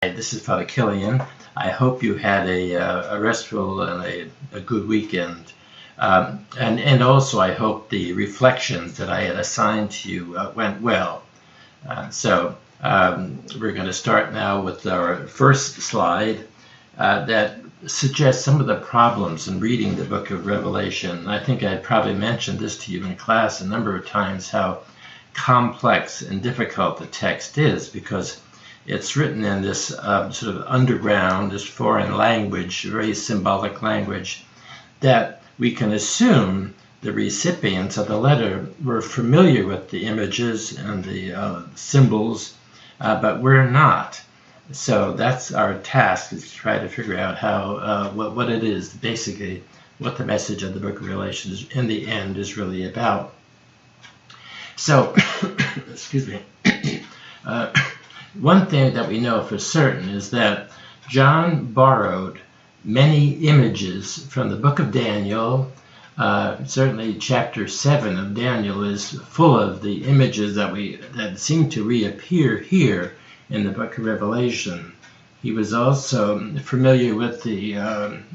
This is Father Kilian. I hope you had a restful and a good weekend. And also, I hope the reflections that I had assigned to you went well. We're going to start now with our first slide that suggests some of the problems in reading the book of Revelation. I think I probably mentioned this to you in class a number of times, how complex and difficult the text is, because it's written in this sort of underground, this foreign language, very symbolic language, that we can assume the recipients of the letter were familiar with the images and the symbols, but we're not. So that's our task, is to try to figure out how what it is, basically what the message of the book of Revelation in the end is really about. So, excuse me. One thing that we know for certain is that John borrowed many images from the book of Daniel. Certainly chapter 7 of Daniel is full of the images that seem to reappear here in the book of Revelation. He was also familiar with the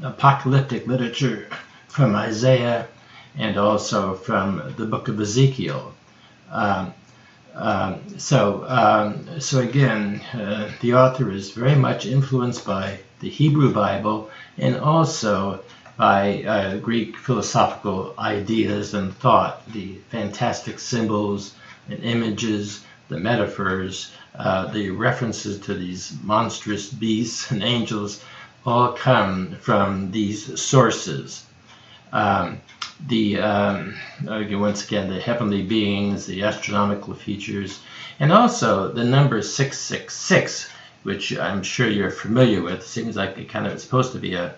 apocalyptic literature from Isaiah and also from the book of Ezekiel. So again, the author is very much influenced by the Hebrew Bible and also by Greek philosophical ideas and thought, the fantastic symbols and images, the metaphors, the references to these monstrous beasts and angels all come from these sources. Once again, the heavenly beings, the astronomical features, and also the number 666, which I'm sure you're familiar with. Seems like it kind of is supposed to be a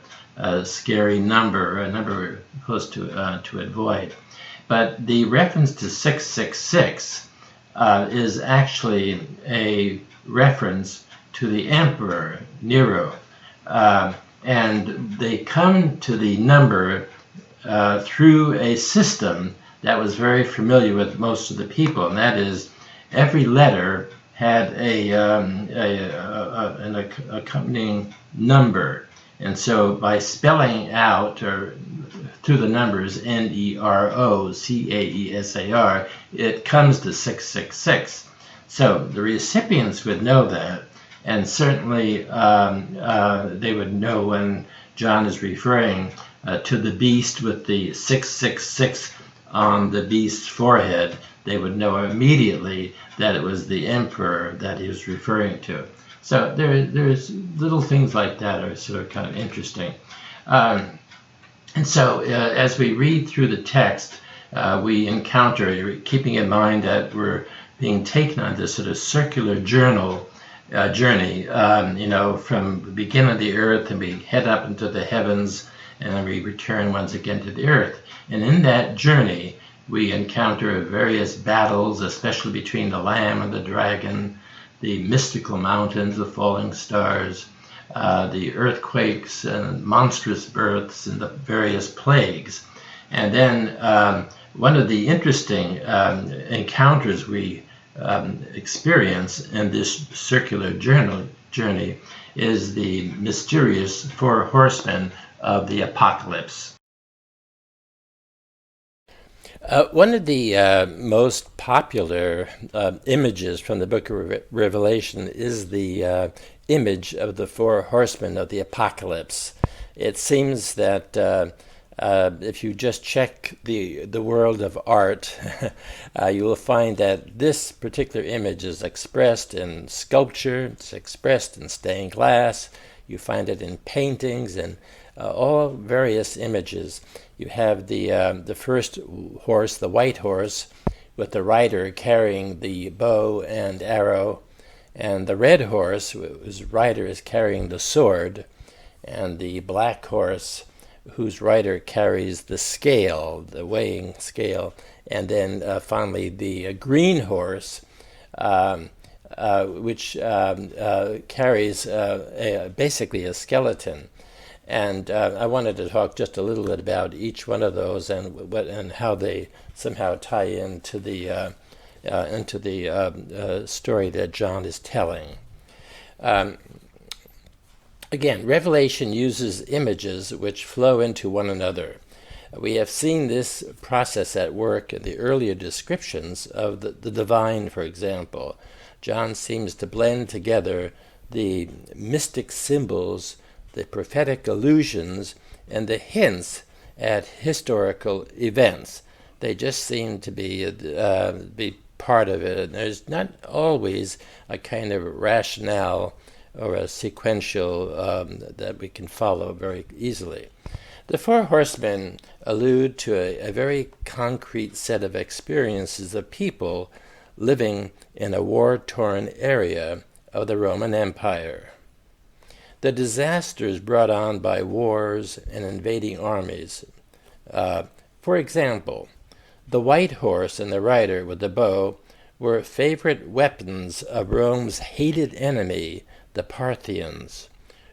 scary number, or a number we're supposed to avoid. But the reference to 666 is actually a reference to the emperor Nero, and they come to the number through a system that was very familiar with most of the people, and that is every letter had an accompanying number. And so by spelling out, or through the numbers NEROCAESAR, it comes to 666. So the recipients would know that, and certainly they would know when John is referring to the beast with the 666 on the beast's forehead. They would know immediately that it was the emperor that he was referring to. So there's little things like that are sort of kind of interesting. And so as we read through the text, we encounter, keeping in mind that we're being taken on this sort of circular journey, from the beginning of the earth, and we head up into the heavens, and then we return once again to the earth. And in that journey, we encounter various battles, especially between the Lamb and the dragon, the mystical mountains, the falling stars, the earthquakes and monstrous births, and the various plagues. And then one of the interesting encounters we experience in this circular journey is the mysterious four horsemen of the apocalypse. One of the most popular images from the book of Revelation is the image of the four horsemen of the apocalypse. It seems that if you just check the world of art, you will find that this particular image is expressed in sculpture, it's expressed in stained glass, you find it in paintings and all various images. You have the first horse, the white horse, with the rider carrying the bow and arrow, and the red horse, whose rider is carrying the sword, and the black horse, whose rider carries the scale, the weighing scale, and then finally the green horse, which carries basically a skeleton. And I wanted to talk just a little bit about each one of those and how they somehow tie into the story that John is telling. Again, Revelation uses images which flow into one another. We have seen this process at work in the earlier descriptions of the divine, for example. John seems to blend together the mystic symbols, the prophetic allusions, and the hints at historical events. They just seem to be part of it. And there's not always a kind of rationale or a sequential that we can follow very easily. The four horsemen allude to a very concrete set of experiences of people living in a war-torn area of the Roman Empire. The disasters brought on by wars and invading armies. For example, the white horse and the rider with the bow were favorite weapons of Rome's hated enemy, the Parthians,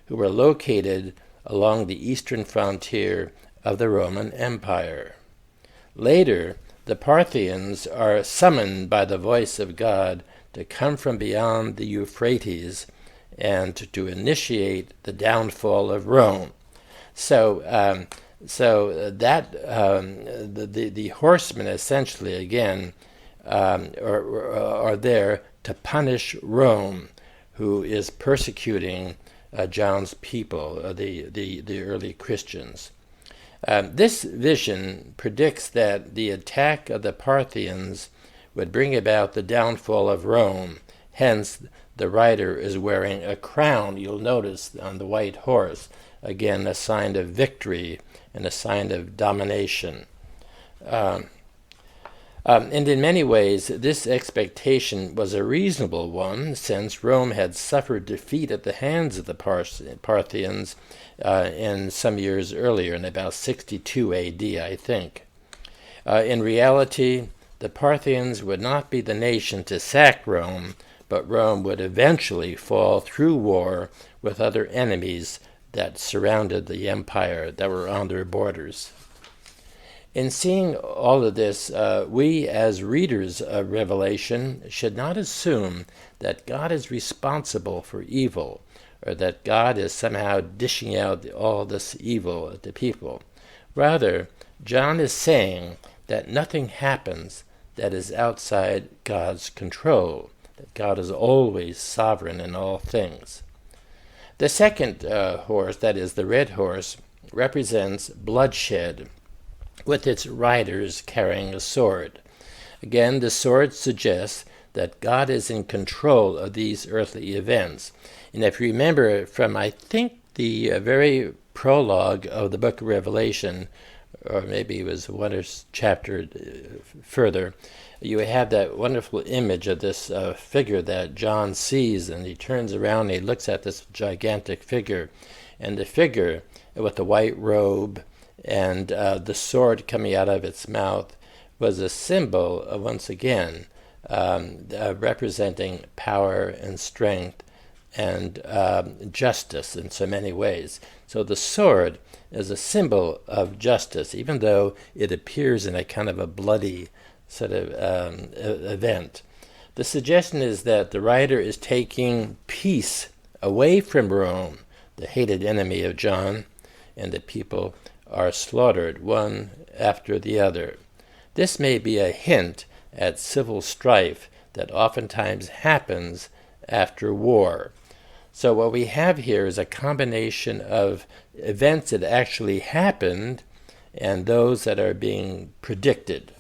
who were located along the eastern frontier of the Roman Empire. Later, the Parthians are summoned by the voice of God to come from beyond the Euphrates and to initiate the downfall of Rome. So the horsemen essentially again are there to punish Rome, who is persecuting John's people, the early Christians. This vision predicts that the attack of the Parthians would bring about the downfall of Rome. Hence, the rider is wearing a crown, you'll notice, on the white horse. Again, a sign of victory and a sign of domination. And in many ways, this expectation was a reasonable one, since Rome had suffered defeat at the hands of the Parthians in some years earlier, in about 62 AD, I think. In reality, the Parthians would not be the nation to sack Rome, but Rome would eventually fall through war with other enemies that surrounded the empire that were on their borders. In seeing all of this, we as readers of Revelation should not assume that God is responsible for evil, or that God is somehow dishing out all this evil to people. Rather, John is saying that nothing happens that is outside God's control, that God is always sovereign in all things. The second horse, that is the red horse, represents bloodshed, with its riders carrying a sword. Again, the sword suggests that God is in control of these earthly events. And if you remember from, I think, the very prologue of the book of Revelation, or maybe it was one chapter further, you have that wonderful image of this figure that John sees, and he turns around and he looks at this gigantic figure. And the figure with the white robe and the sword coming out of its mouth was a symbol of, once again, representing power and strength and justice in so many ways. So the sword is a symbol of justice, even though it appears in a kind of a bloody sort of event. The suggestion is that the writer is taking peace away from Rome, the hated enemy of John, and the people are slaughtered one after the other. This may be a hint at civil strife that oftentimes happens after war. So what we have here is a combination of events that actually happened and those that are being predicted.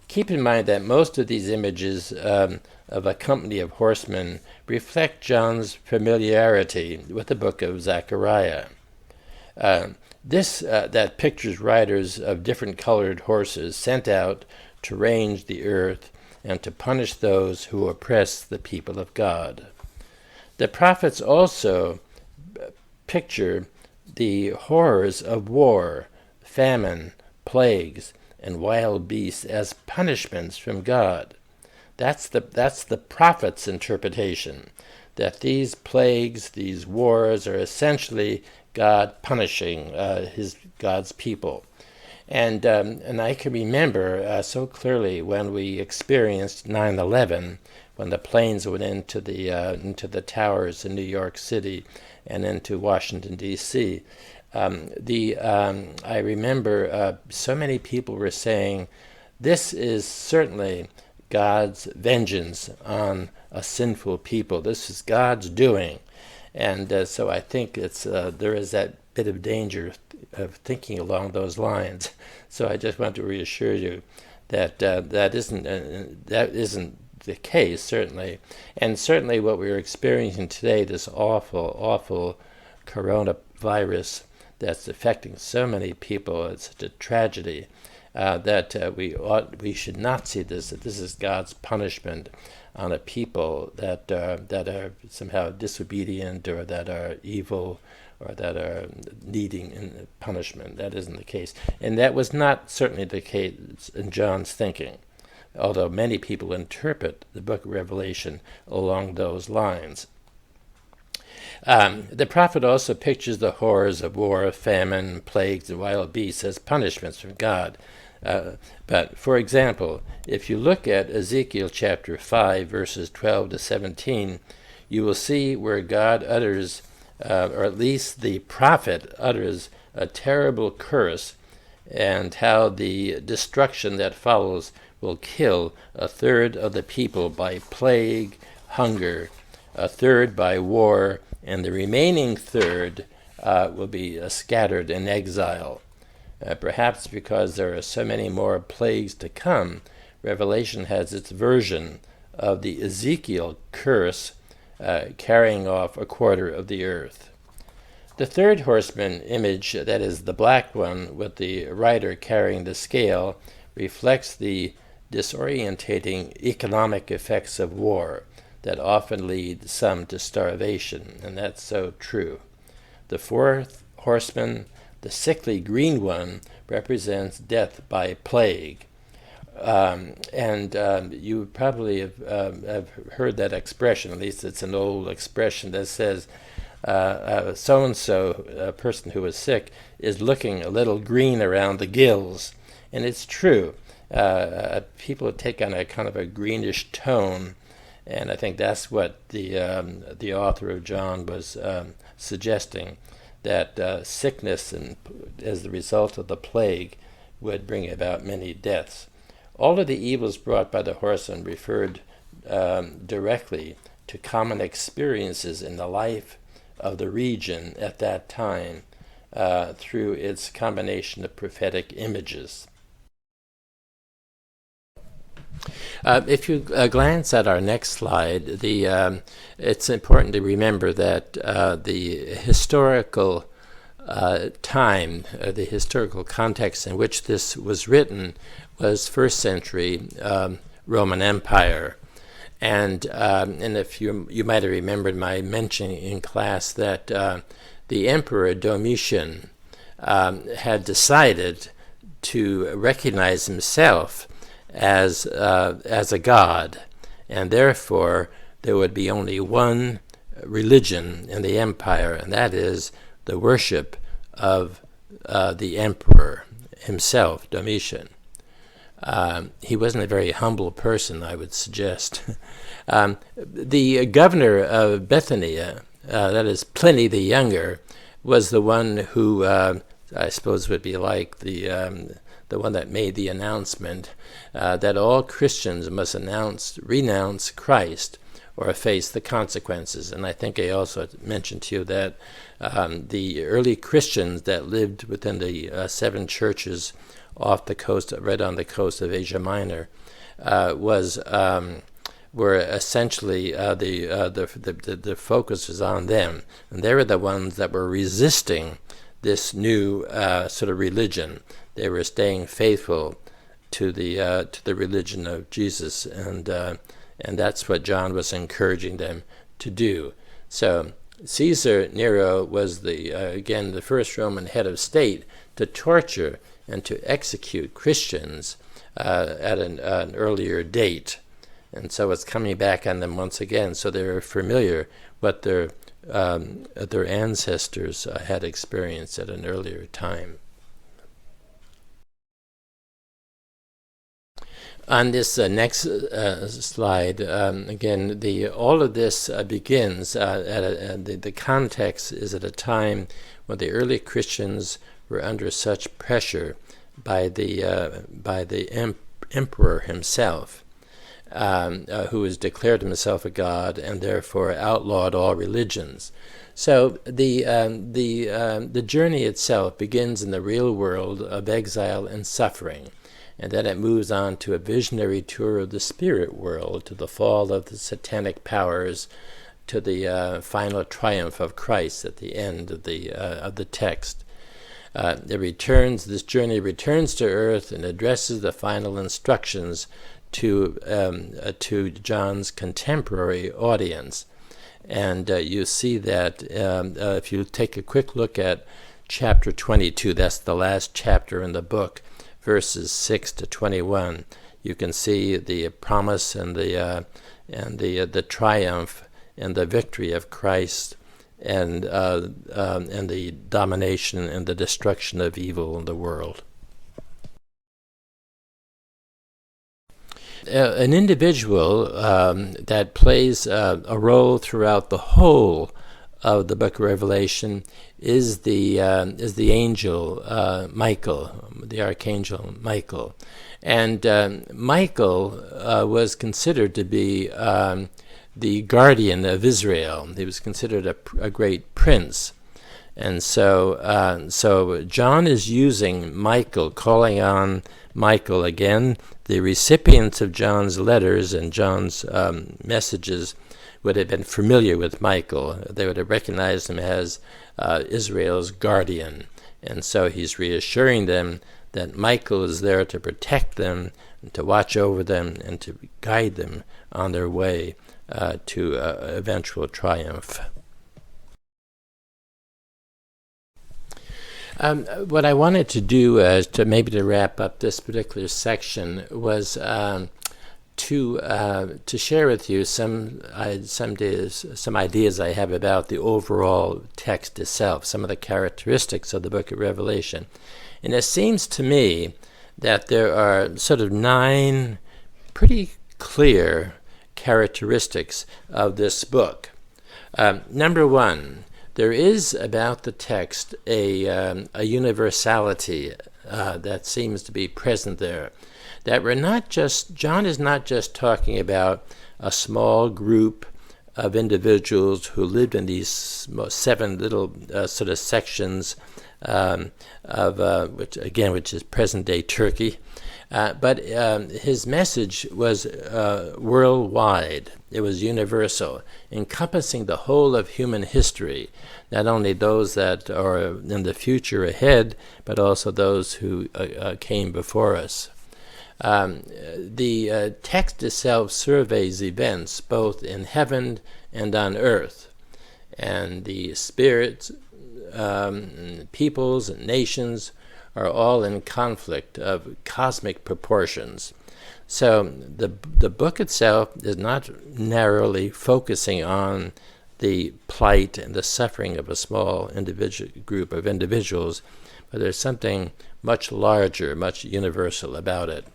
Keep in mind that most of these images of a company of horsemen reflect John's familiarity with the book of Zechariah. That pictures riders of different colored horses sent out to range the earth and to punish those who oppress the people of God. The prophets also picture the horrors of war, famine, plagues, and wild beasts as punishments from God. That's the prophet's interpretation, that these plagues, these wars, are essentially God punishing God's people. And I can remember so clearly when we experienced 9/11, when the planes went into the towers in New York City and into Washington, D.C. I remember so many people were saying, this is certainly God's vengeance on a sinful people. This is God's doing. And so I think there is that bit of danger of thinking along those lines. So I just want to reassure you that that isn't the case, certainly. And certainly what we're experiencing today, this awful, awful coronavirus that's affecting so many people, it's such a tragedy. That we should not see this, that this is God's punishment on a people that are somehow disobedient or that are evil or that are needing punishment. That isn't the case. And that was not certainly the case in John's thinking, although many people interpret the book of Revelation along those lines. The prophet also pictures the horrors of war, famine, plagues, and wild beasts as punishments from God. But, for example, if you look at Ezekiel chapter 5, verses 12 to 17, you will see where God utters, or at least the prophet utters, a terrible curse, and how the destruction that follows will kill a third of the people by plague, hunger, a third by war, and the remaining third will be scattered in exile. Perhaps because there are so many more plagues to come, Revelation has its version of the Ezekiel curse carrying off a quarter of the earth. The third horseman image, that is the black one with the rider carrying the scale, reflects the disorientating economic effects of war that often lead some to starvation, and that's so true. The fourth horseman, the sickly green one, represents death by plague. You probably have heard that expression, at least it's an old expression that says, so-and-so, a person who is sick, is looking a little green around the gills. And it's true. People take on a kind of a greenish tone, and I think that's what the author of John was suggesting, that sickness and as the result of the plague would bring about many deaths. All of the evils brought by the horseman referred directly to common experiences in the life of the region at that time through its combination of prophetic images. If you glance at our next slide, it's important to remember that the historical time, the historical context in which this was written was first century Roman Empire. And if you might have remembered my mentioning in class that the Emperor Domitian had decided to recognize himself as a god, and therefore there would be only one religion in the empire, and that is the worship of the emperor himself, Domitian. He wasn't a very humble person, I would suggest. The governor of Bithynia, that is Pliny the Younger, was the one who I suppose would be like the one that made the announcement that all Christians must renounce Christ or face the consequences. And I think I also mentioned to you that the early Christians that lived within the 7 churches off the coast, right on the coast of Asia Minor, were essentially the focus was on them, and they were the ones that were resisting this new sort of religion. They were staying faithful to the religion of Jesus, and that's what John was encouraging them to do. So Caesar Nero was again the first Roman head of state to torture and to execute Christians at an earlier date, and so it's coming back on them once again. So they're familiar what their ancestors had experienced at an earlier time. On this next slide, again, all of this begins the context is at a time when the early Christians were under such pressure by the emperor himself, who has declared himself a god and therefore outlawed all religions. So the journey itself begins in the real world of exile and suffering, and then it moves on to a visionary tour of the spirit world, to the fall of the satanic powers, to the final triumph of Christ at the end of the text. This journey returns to earth and addresses the final instructions to John's contemporary audience. And you see that if you take a quick look at chapter 22, that's the last chapter in the book, verses 6 to 21, you can see the promise and the triumph and the victory of Christ, and the domination and the destruction of evil in the world. An individual that plays a role throughout the whole of the book of Revelation is the angel Michael, the archangel Michael, and Michael was considered to be the guardian of Israel. He was considered a great prince. And so John is using Michael, calling on Michael again. The recipients of John's letters and John's messages would have been familiar with Michael. They would have recognized him as Israel's guardian. And so he's reassuring them that Michael is there to protect them, and to watch over them, and to guide them on their way to eventual triumph. What I wanted to do to wrap up this particular section was to share with you some ideas I have about the overall text itself, some of the characteristics of the book of Revelation. And it seems to me that there are sort of 9 pretty clear characteristics of this book. Number 1, there is about the text a universality that seems to be present there. That John is not just talking about a small group of individuals who lived in these 7 little sort of sections which is present-day Turkey. But his message was worldwide. It was universal, encompassing the whole of human history, not only those that are in the future ahead, but also those who came before us. The text itself surveys events both in heaven and on earth, and the spirits, peoples, and nations are all in conflict of cosmic proportions. So the book itself is not narrowly focusing on the plight and the suffering of a small group of individuals, but there's something much larger, much universal about it.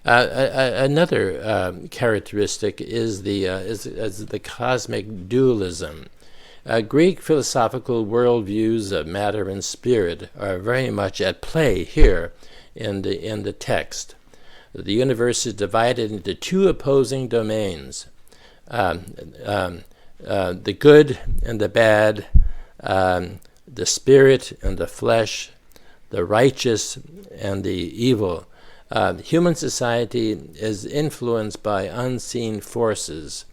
Another characteristic is the cosmic dualism. Greek philosophical worldviews of matter and spirit are very much at play here in the text. The universe is divided into 2 opposing domains: the good and the bad, the spirit and the flesh, the righteous and the evil. Human society is influenced by unseen forces,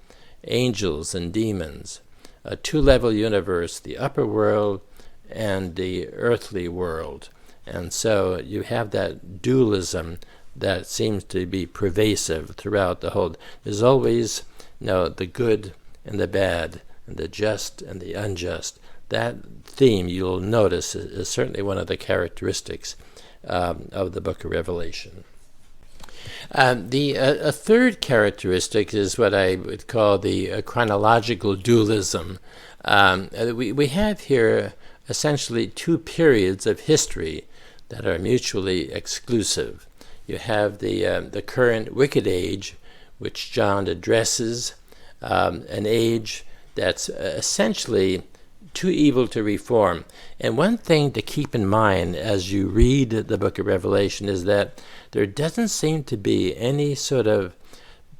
angels and demons. A 2-level universe, the upper world and the earthly world. And so you have that dualism that seems to be pervasive throughout the whole. There's always the good and the bad, and the just and the unjust. That theme, you'll notice, is certainly one of the characteristics of the book of Revelation. A third characteristic is what I would call the chronological dualism. We have here essentially 2 periods of history that are mutually exclusive. You have the current wicked age, which John addresses, an age that's essentially too evil to reform. And one thing to keep in mind as you read the book of Revelation is that there doesn't seem to be any sort of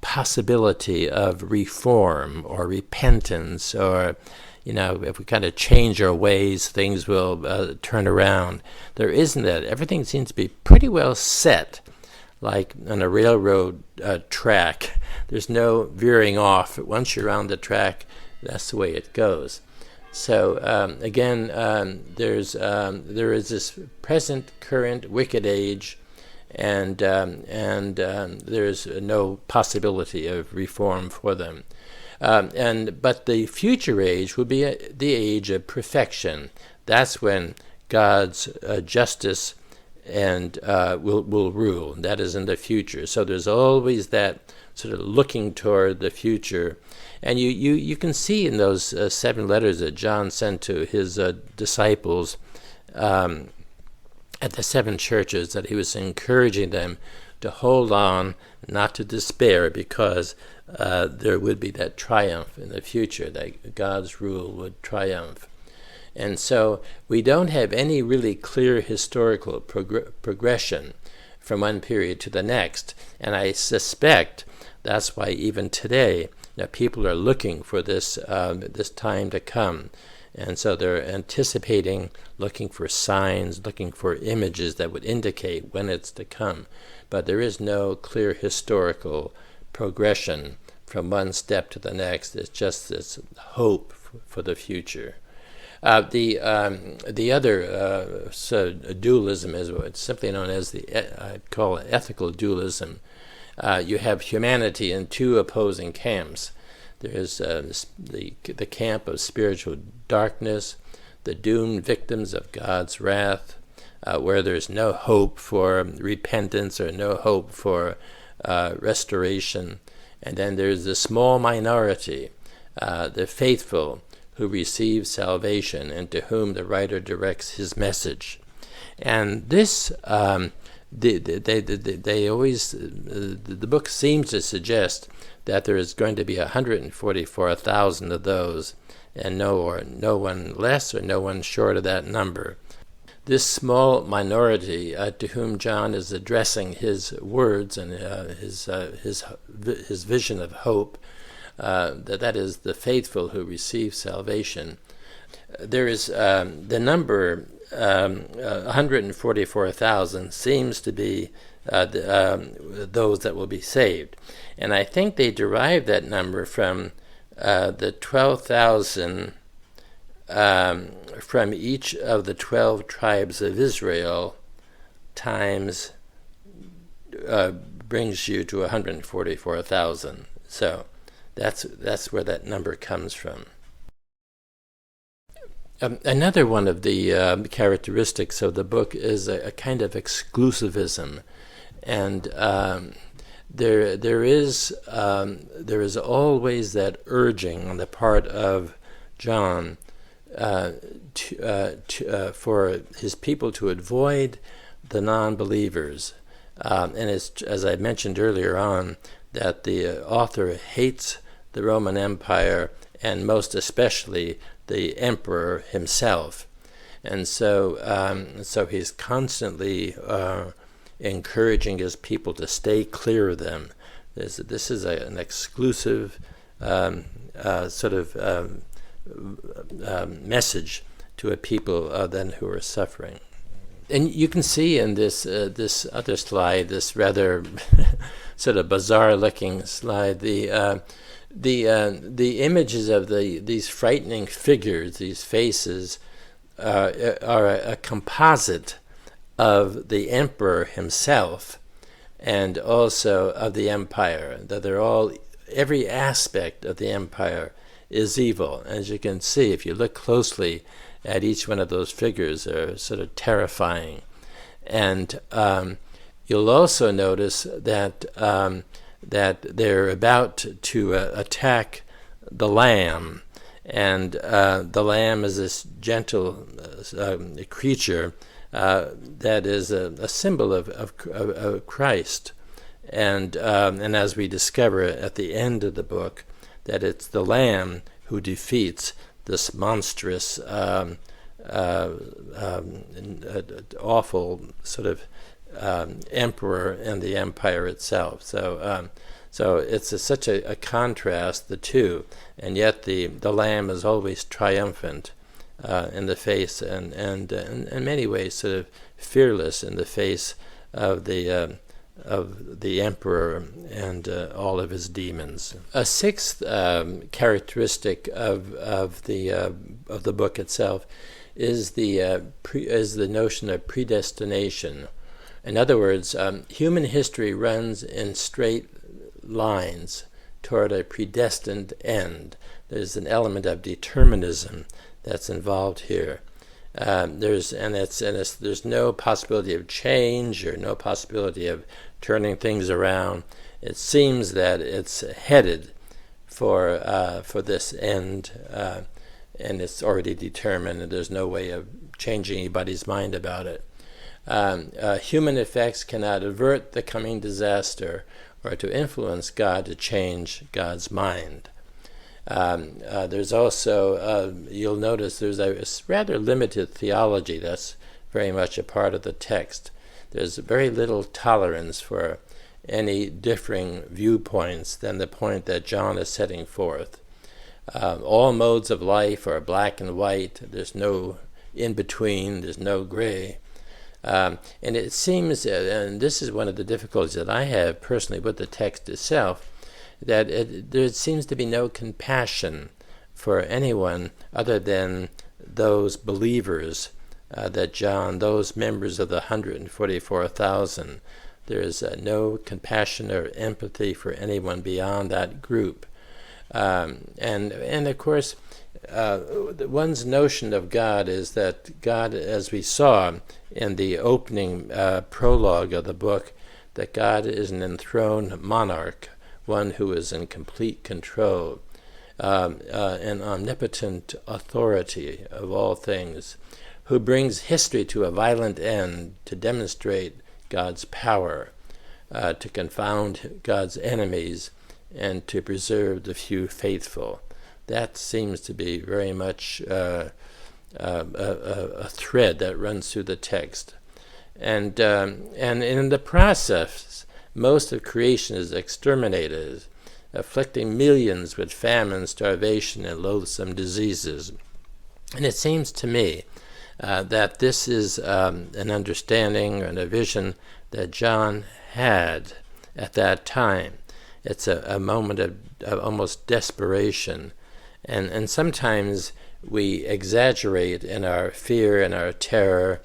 possibility of reform or repentance, or, if we kind of change our ways, things will turn around. There isn't that. Everything seems to be pretty well set, like on a railroad track. There's no veering off. Once you're on the track, that's the way it goes. So again, there is this present, current wicked age, and there's no possibility of reform for them. But the future age will be the age of perfection. That's when God's justice and will rule. That is in the future. So there's always that sort of looking toward the future. And you can see in those 7 letters that John sent to his disciples at the 7 churches that he was encouraging them to hold on, not to despair, because there would be that triumph in the future, that God's rule would triumph. And so we don't have any really clear historical progression from one period to the next. And I suspect that's why even today people are looking for this time to come. And so they're anticipating, looking for signs, looking for images that would indicate when it's to come. But there is no clear historical progression from one step to the next. It's just this hope for the future. The other dualism is what's simply known as I call it ethical dualism. You have humanity in 2 opposing camps. There's the camp of spiritual darkness, the doomed victims of God's wrath, where there's no hope for repentance or no hope for restoration. And then there's the small minority, the faithful, who receive salvation and to whom the writer directs his message. And this, they always, the book seems to suggest that there is going to be 144,000 of those, and no one less or no one short of that number. This small minority to whom John is addressing his words and his vision of hope, that is the faithful who receive salvation. There is the number 144,000 seems to be those that will be saved. And I think they derive that number from the 12,000 from each of the 12 tribes of Israel times brings you to 144,000. So that's where that number comes from. Another one of the characteristics of the book is a kind of exclusivism, and there is always that urging on the part of John for his people to avoid the non-believers, and it's, as I mentioned earlier on, that the author hates the Roman Empire, and most especially the emperor himself. And so he's constantly encouraging his people to stay clear of them. This is an exclusive sort of message to a people then who are suffering. And you can see in this other slide, this rather sort of bizarre-looking slide, the images of these frightening figures, these faces, are a composite of the emperor himself and also of the empire. That they're all, every aspect of the empire is evil. As you can see, if you look closely at each one of those figures, they're sort of terrifying. And you'll also notice that they're about to attack the Lamb, and the Lamb is this gentle creature that is a symbol of Christ. And as we discover at the end of the book, that it's the Lamb who defeats this monstrous, awful sort of emperor and the empire itself. So it's such a contrast, the two, and yet the Lamb is always triumphant in the face, and in many ways sort of fearless in the face of the emperor and all of his demons. A sixth characteristic of the book itself is the notion of predestination. In other words, human history runs in straight lines toward a predestined end. There's an element of determinism that's involved here. There's no possibility of change or no possibility of turning things around. It seems that it's headed for this end, and it's already determined, and there's no way of changing anybody's mind about it. Human effects cannot avert the coming disaster or to influence God to change God's mind. There's also, you'll notice there's a rather limited theology that's very much a part of the text. There's very little tolerance for any differing viewpoints than the point that John is setting forth. All modes of life are black and white. There's no in-between. There's no gray. And it seems, and this is one of the difficulties that I have personally with the text itself, that there seems to be no compassion for anyone other than those believers that John, those members of the 144,000. There's no compassion or empathy for anyone beyond that group. And of course, one's notion of God is that God, as we saw in the opening prologue of the book, that God is an enthroned monarch, one who is in complete control, an omnipotent authority of all things, who brings history to a violent end to demonstrate God's power, to confound God's enemies, and to preserve the few faithful. That seems to be very much a thread that runs through the text. And in the process, most of creation is exterminated, afflicting millions with famine, starvation, and loathsome diseases. And it seems to me that this is an understanding and a vision that John had at that time. It's a moment of almost desperation. And sometimes we exaggerate in our fear and our terror,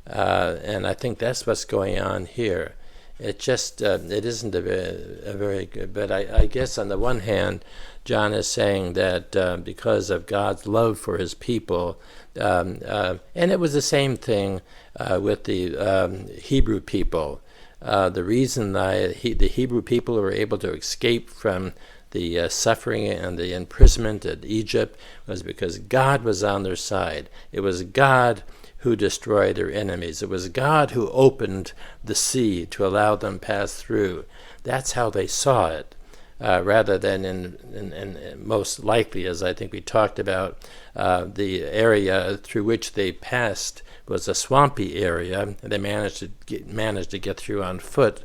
and I think that's what's going on here. It just it isn't a very good. But I guess on the one hand, John is saying that because of God's love for his people, and it was the same thing with the Hebrew people. The reason the Hebrew people were able to escape from the suffering and the imprisonment at Egypt was because God was on their side. It was God who destroyed their enemies. It was God who opened the sea to allow them pass through. That's how they saw it, rather than in most likely, as I think we talked about, the area through which they passed was a swampy area, and they managed to get through on foot.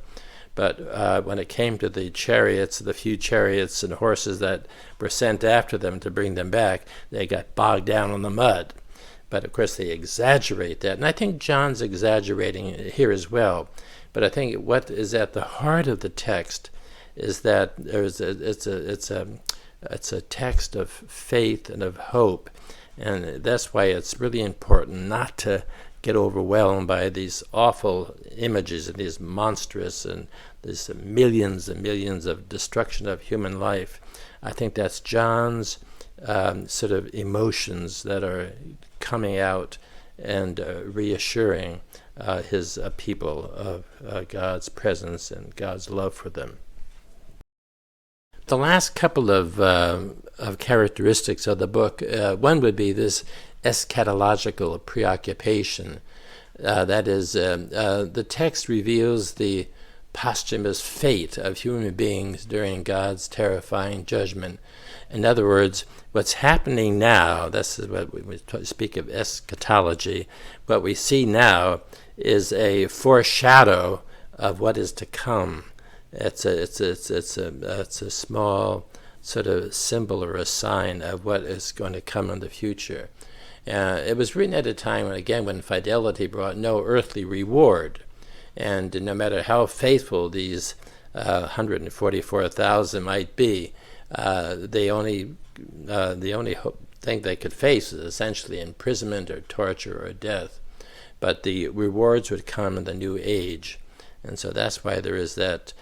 But when it came to the chariots, the few chariots and horses that were sent after them to bring them back, they got bogged down in the mud. But of course they exaggerate that, and I think John's exaggerating here as well. But I think what is at the heart of the text is that it's a text of faith and of hope, and that's why it's really important not to get overwhelmed by these awful images and these monstrous and these millions and millions of destruction of human life. I think that's John's sort of emotions that are coming out and reassuring his people of God's presence and God's love for them. The last couple of characteristics of the book, one would be this eschatological preoccupation. That is, the text reveals the posthumous fate of human beings during God's terrifying judgment. In other words, what's happening now, this is what we speak of eschatology, what we see now is a foreshadow of what is to come. It's a small sort of symbol or a sign of what is going to come in the future. It was written at a time when fidelity brought no earthly reward, and no matter how faithful these 144,000 might be, the only thing they could face is essentially imprisonment or torture or death. But the rewards would come in the new age, and so that's why there is that.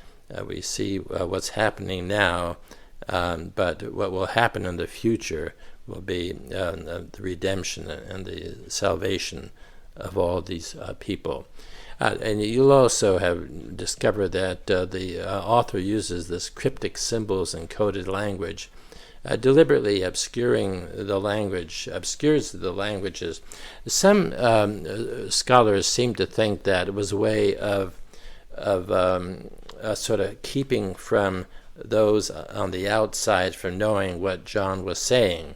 We see what's happening now, but what will happen in the future will be the redemption and the salvation of all these people. And you'll also have discovered that the author uses this cryptic symbols and coded language, deliberately obscures the languages. Some scholars seem to think that it was a way of sort of keeping from those on the outside from knowing what John was saying.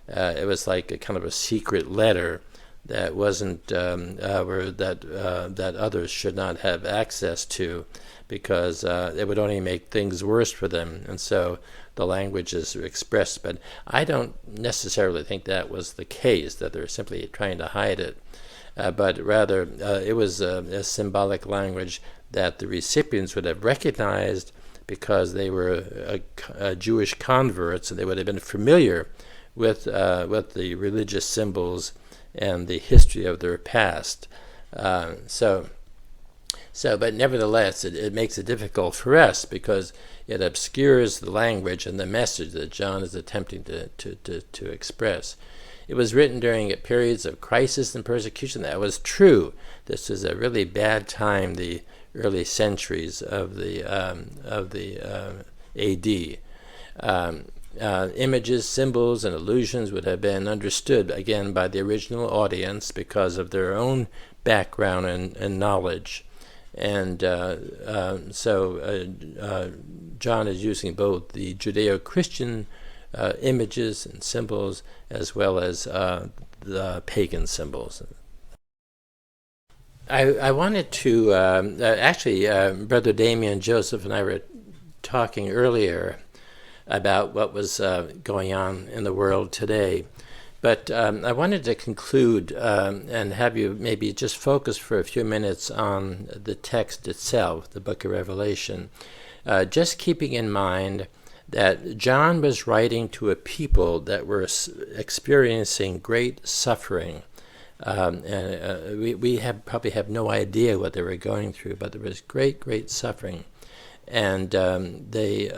It was like a kind of a secret letter that wasn't that others should not have access to, because it would only make things worse for them. And so the language is expressed. But I don't necessarily think that was the case, that they're simply trying to hide it. But rather, it was a symbolic language that the recipients would have recognized because they were Jewish converts, and they would have been familiar with the religious symbols and the history of their past. But nevertheless, it makes it difficult for us because it obscures the language and the message that John is attempting to express. It was written during periods of crisis and persecution. That was true. This is a really bad time, the early centuries of the AD. Images, symbols, and allusions would have been understood, again, by the original audience because of their own background and knowledge. And so John is using both the Judeo-Christian images and symbols as well as the pagan symbols. I wanted to, Brother Damien Joseph and I were talking earlier about what was going on in the world today. But I wanted to conclude and have you maybe just focus for a few minutes on the text itself, the book of Revelation, just keeping in mind that John was writing to a people that were experiencing great suffering. We probably have no idea what they were going through, but there was great suffering. And they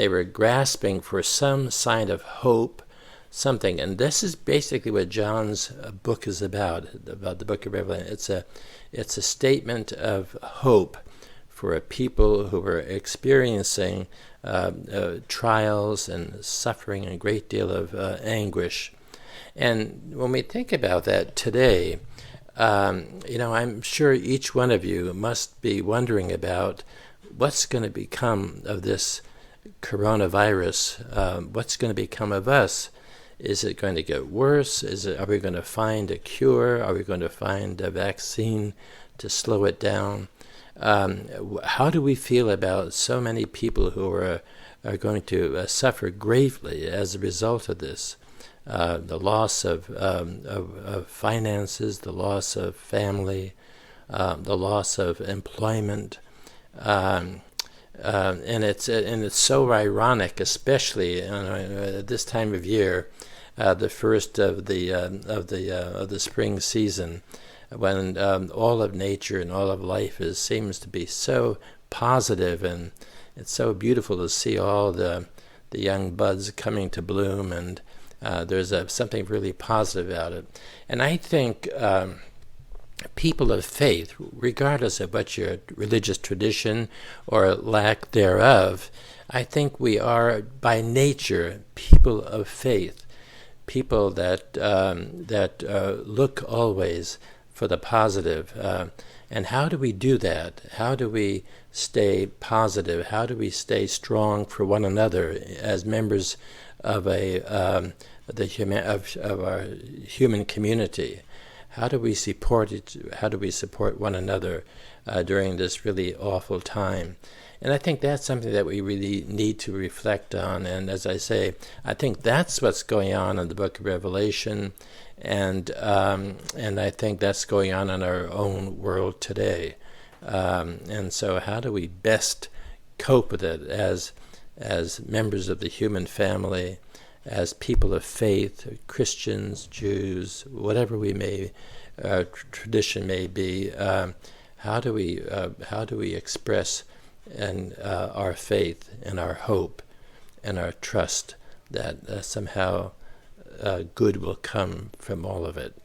were grasping for some sign of hope, something. And this is basically what John's book is about the book of Revelation. It's a statement of hope for a people who were experiencing trials and suffering and a great deal of anguish. And when we think about that today, I'm sure each one of you must be wondering about what's going to become of this coronavirus. What's going to become of us? Is it going to get worse? Are we going to find a cure? Are we going to find a vaccine to slow it down? How do we feel about so many people who are going to suffer gravely as a result of this? The loss of finances, the loss of family, the loss of employment, and it's so ironic, especially at this time of year, the first of the spring season, when all of nature and all of life seems to be so positive, and it's so beautiful to see all the young buds coming to bloom, and there's something really positive about it. And I think people of faith, regardless of what your religious tradition or lack thereof, I think we are by nature people of faith, people that look always for the positive. And how do we do that? How do we stay positive? How do we stay strong for one another as members of our human community? How do we support it? How do we support one another during this really awful time? And I think that's something that we really need to reflect on. And as I say, I think that's what's going on in the Book of Revelation, and I think that's going on in our own world today. And so, how do we best cope with it as members of the human family, as people of faith, Christians, Jews, whatever we may tradition may be? How do we express our faith and our hope and our trust that somehow good will come from all of it?